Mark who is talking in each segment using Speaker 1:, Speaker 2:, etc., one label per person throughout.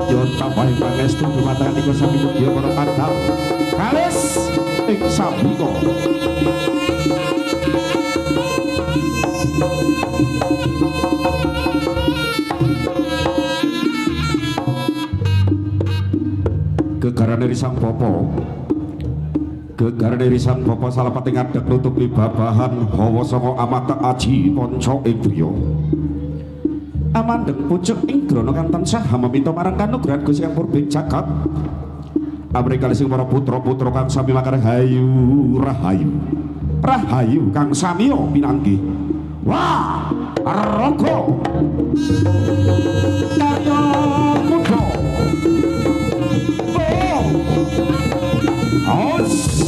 Speaker 1: Yo tambahin pangestu dumateng ing sami mugia para kadang kalis ing sabika gegarane risang popo gegarane risang popo salapati ngadeg nutupi babahan hawa saka amata aji panca ing griya amandeng pucuk ing grana kang tansah meminta marang kanugrahan Gusti Kang Purbing Jagat amrika sing para putra-putra kang sami makarhayu rahayu rahayu kang samiya pinanggih wah raga karya muda os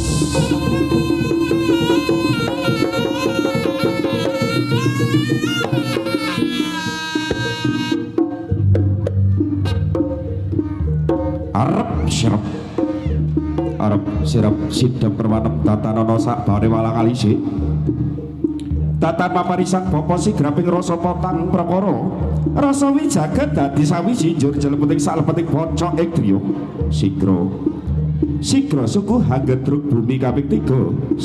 Speaker 1: arep sirap sidam perwanem tatanana sak bare walang alise tatan paparisan bapa sigraping rasa potang prakara rasa wijagat dadi sawiji njur jelepeting salepeting bocok ing griya sigra suku hanggetruk bumi kaping 3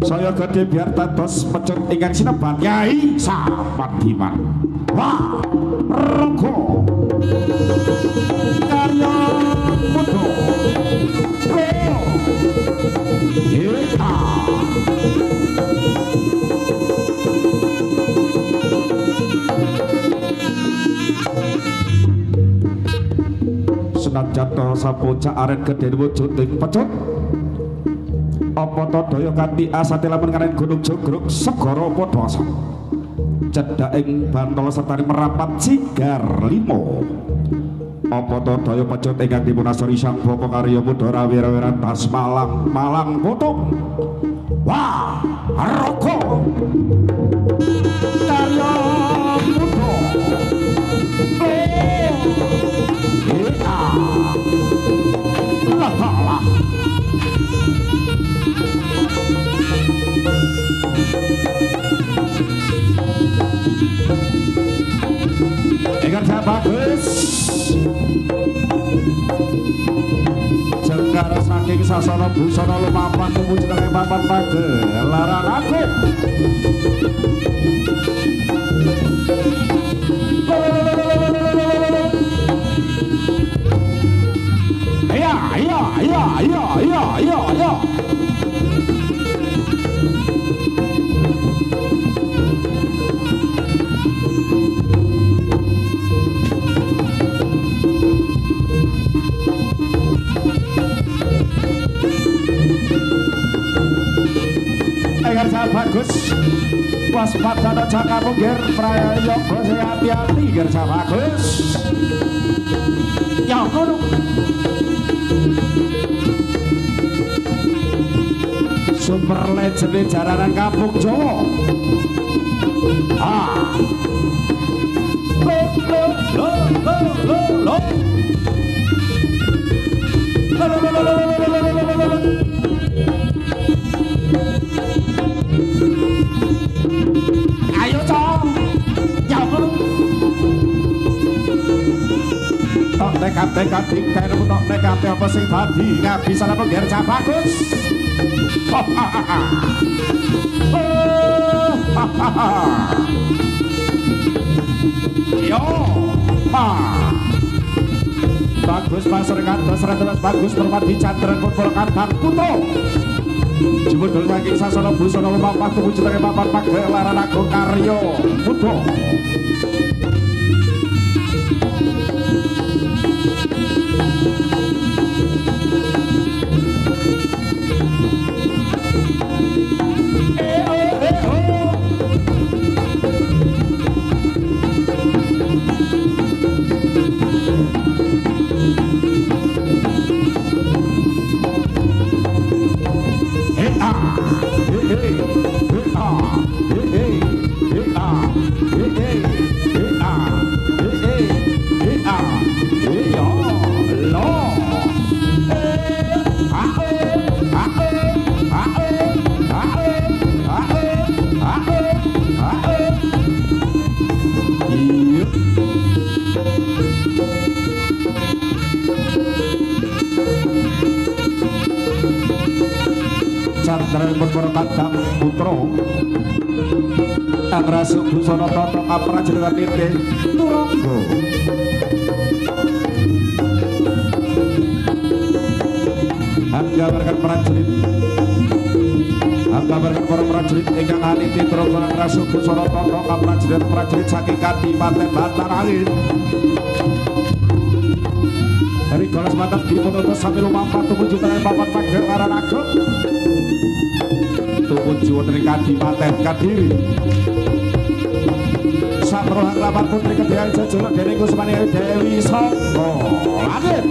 Speaker 1: saya gedhe biar dados pecut ingkang sinebat Nyai Sapadiman wah raga karya muda senajan to sapocak aren gedhe wujud ing pecut apa to daya kanthi asate lamun karen gunung jogrok segara padha asam cedhak ing bantala serta merapat sigar limo apa to daya pecut ingkang dipunasori sang bapa karya muda rawira-wiran tas malang putung wah raga karya muda lah Egar bagus jengkar saking sasana busana lumampah mujudake papan pagelaran aku iya bagus waspada jaka munggir prayoga hati-hati gersa bagus ya ngono super legend jaranan kampung Jawa ayo cong ya tok nekat dikten tok nekat apa sing dadi ngabis ana pengger bagus yo bagus pasar kantos ratus bagus permati candran pun kantang puto jebul saking sasana busana lumampah tuwujudake papan pagelaran aku karya muda Lord sardanipun para kadang putra Angrasuk busana tata kaprajurit nitih turangga anggabarkan para prajurit ingkang aniti turangga Angrasuk busana tata kaprajurit saking Kadipaten Bantarangin dari golas mantap dipunutus sambil lumampah tumuju tenang papan pager Aranaga tumuju wonten Kadipaten Kadiri saprohan lapan putri kedayang jajuluk dening Kusmani Dewi Sangga Langit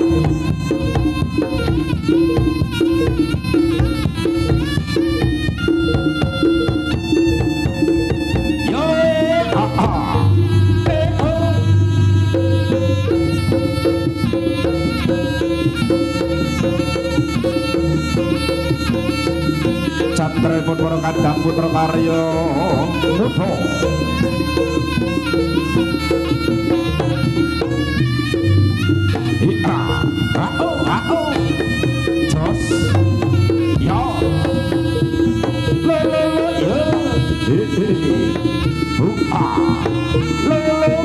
Speaker 1: Catripun para kadang putra karya Muda Ika Rao Jos Ya Lele Ya Buka Lele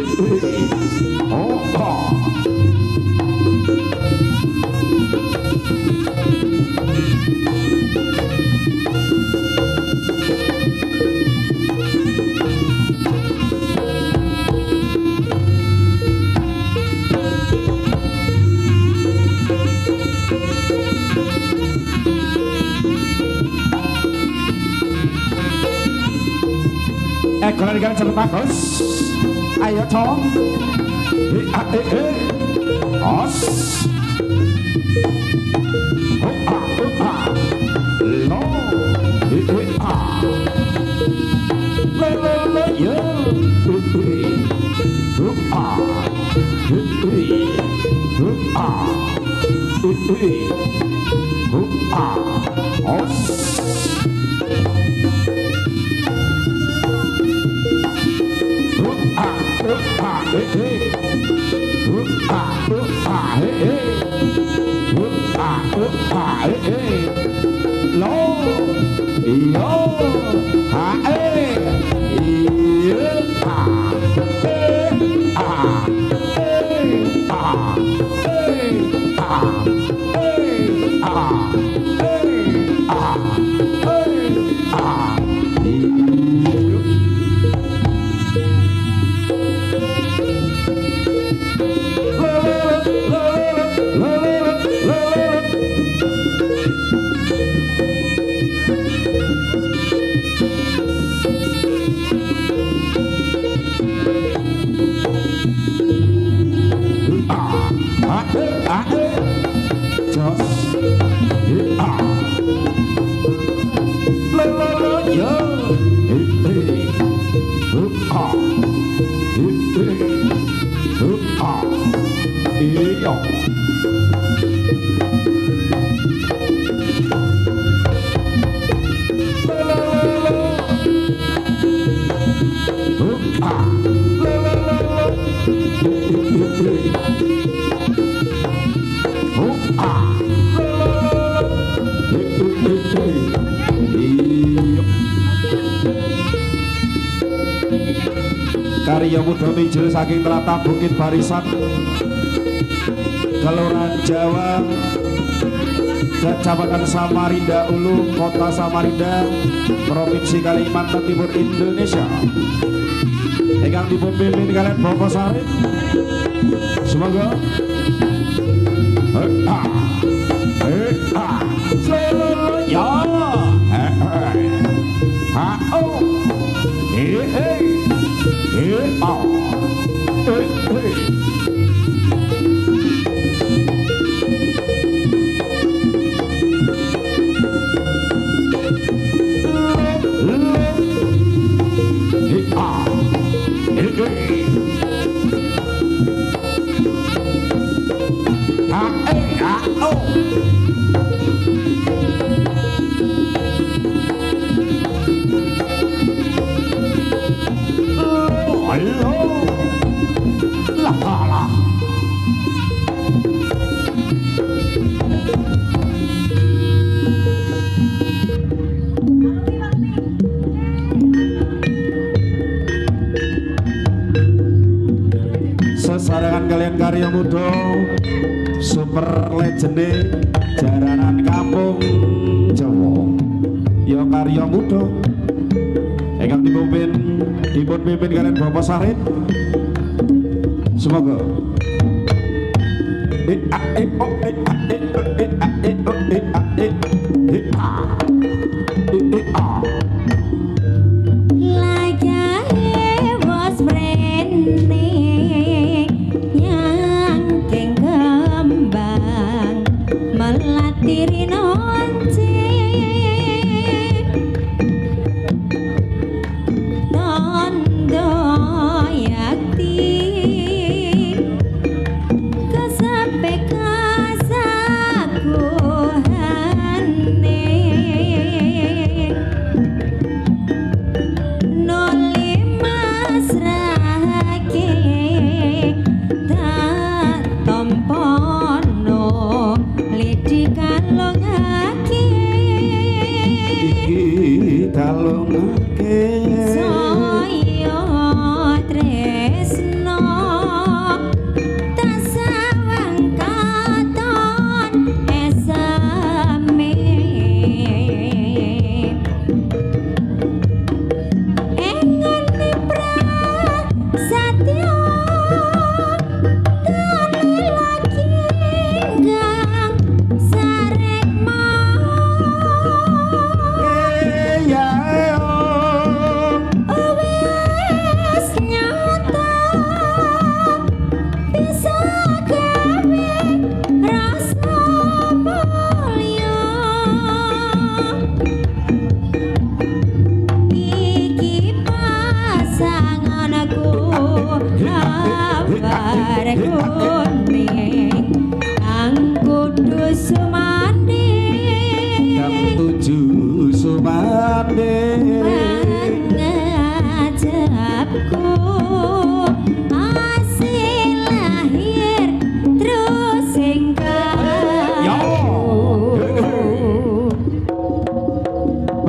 Speaker 1: Lele Oka kalau digang cerita bagus ayo cong os lo le yo os Karya Muda Mijil saking tlatah Bukit Barisan Kelurahan Jawa Kecamatan Samarinda Ulu Kota Samarinda Provinsi Kalimantan Timur Indonesia ingkang dipun pimpin kalian Bapak Sarip semoga super legende jaranan kampung Jawa ya karya muda ingkang dipun pimpin kalian Bapak Sarit semoga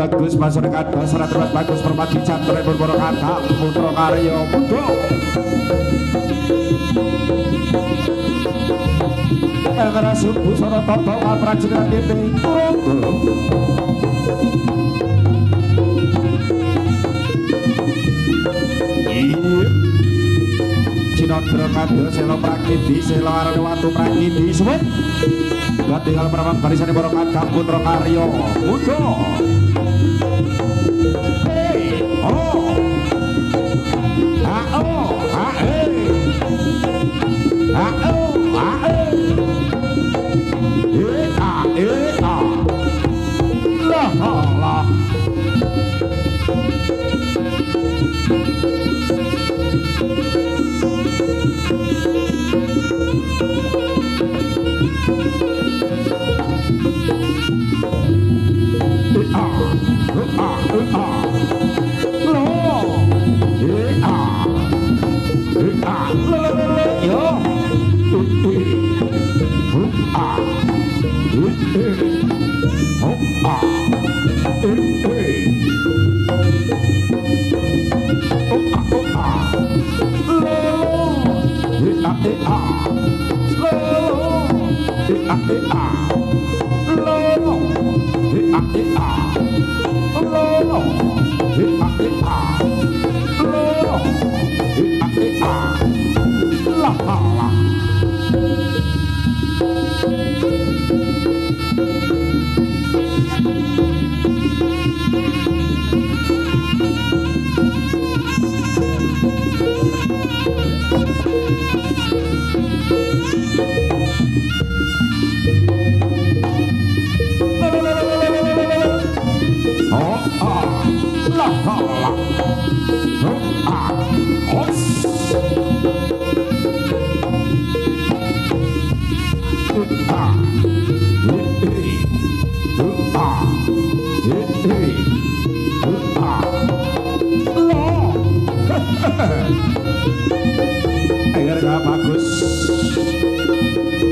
Speaker 1: bagus masyarakat dasar terus bagus permati cantor berboro kata putra karya muda karena subuh sore toto prajurit ini Cinodro kado selo prakiti selo arane watu prakiti suwet gak tinggal perawan barisan boro kata putra karya muda.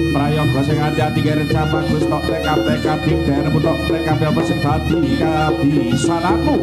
Speaker 1: Prayoga sing ati-ati kerja bagus tok nek kabeh kadhik deremu tok nek kabeh apa sing dadi kabisanamu.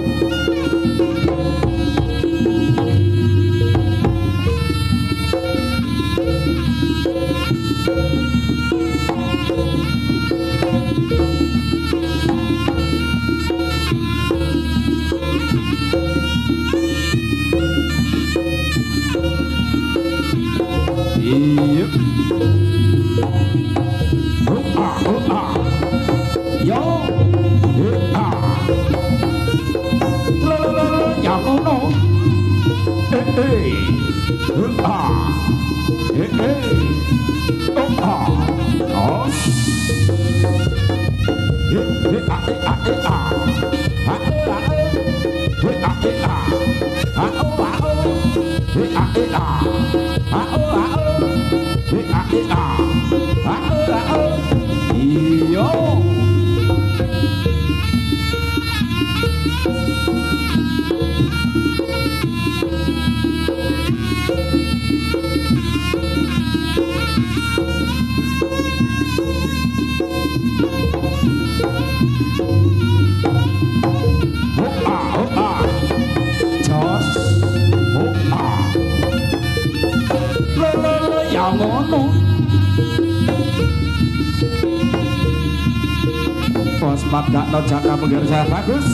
Speaker 1: waspadakno jaka penggirsa bagus.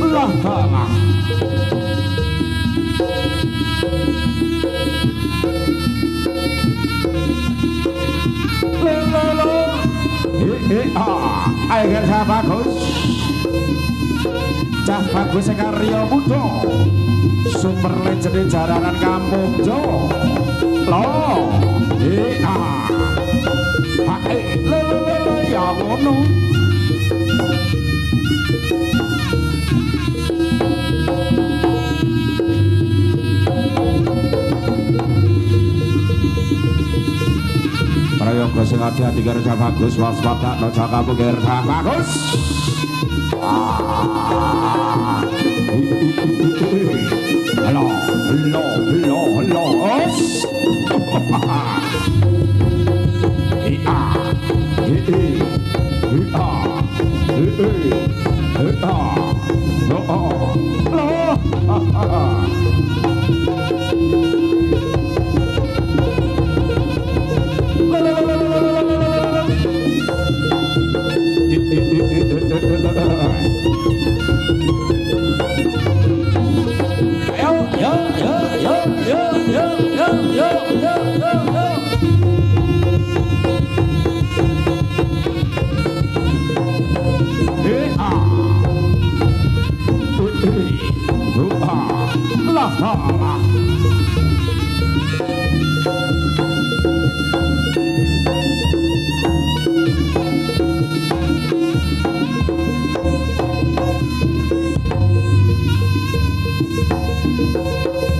Speaker 1: Allah Ta'ala ayo Cah Bagus, Cah Bagus Karya Muda sumber legend jaranan kampung Jawa loh ya ngono. Prayoga sing ati-ati karo Cah Bagus waspadakno jaka penggir Cah Bagus. Halo os.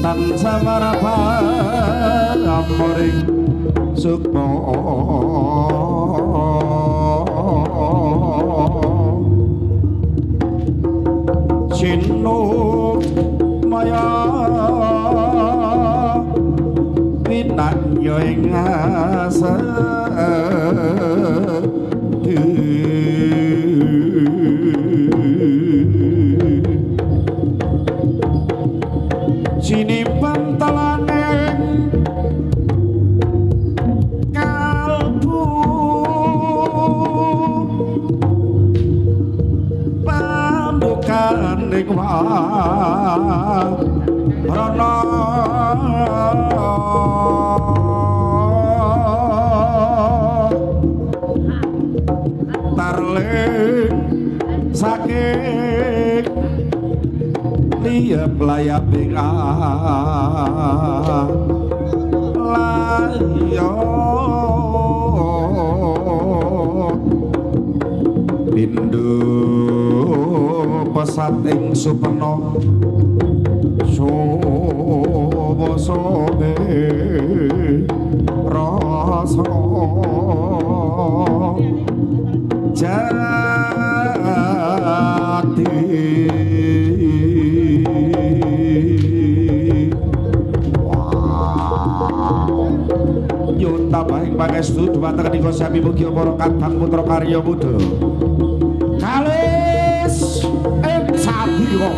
Speaker 1: Tansah marapan amoring sukma Cino maya winanyo ing sinimpen talaning kalbu pambukan ing warana tarling saking liya playaping layo pindho pesat ing superna sobe rasa jati nyuta baik pangestu dumateng nika sami mugi para kadang putra karya muda kalis ing sadira